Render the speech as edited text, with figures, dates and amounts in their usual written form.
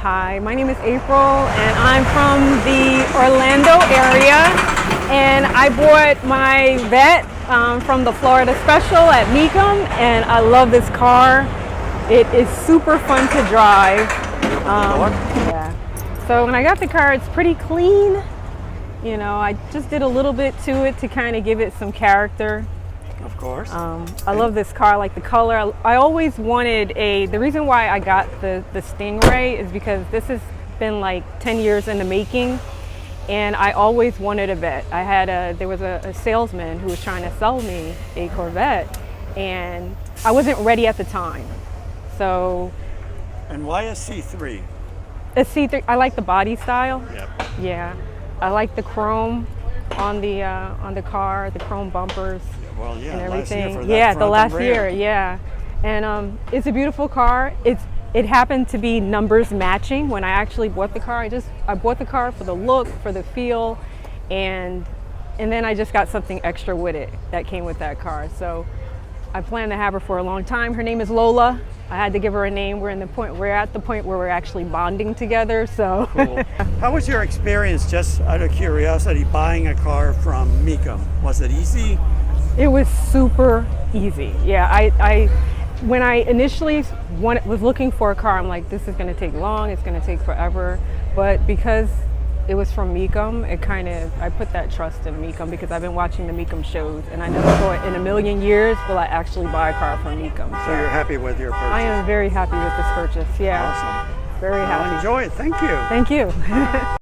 Hi, my name is April and I'm from the Orlando area, and I bought my Vette from the Florida Special at Mecum, and I love this car. It is super fun to drive. Yeah. So when I got the car, it's pretty clean. You know, I just did a little bit to it to kind of give it some character. Of course. I love this car. I like the color. I always wanted the reason why I got the Stingray is because this has been like 10 years in the making, and I always wanted a Vette. There was a salesman who was trying to sell me a Corvette, and I wasn't ready at the time. So. And why a C3? A C3, I like the body style. Yep. Yeah. I like the chrome on the car, the chrome bumpers. Well, yeah, and everything. Last year for that yeah, front the last and rear. year, yeah. And it's a beautiful car. It happened to be numbers matching when I actually bought the car. I bought the car for the look, for the feel, and then I just got something extra with it that came with that car. So I plan to have her for a long time. Her name is Lola. I had to give her a name. We're at the point where we're actually bonding together. So. Cool. How was your experience, just out of curiosity, buying a car from Mecum? Was it easy? It was super easy. Yeah, when I initially was looking for a car, I'm like, this is going to take long. It's going to take forever. But because it was from Mecum, I put that trust in Mecum because I've been watching the Mecum shows, and I never thought in a million years will I actually buy a car from Mecum. So you're happy with your purchase? I am very happy with this purchase. Yeah. Awesome. Very happy. Well, enjoy it. Thank you. Thank you.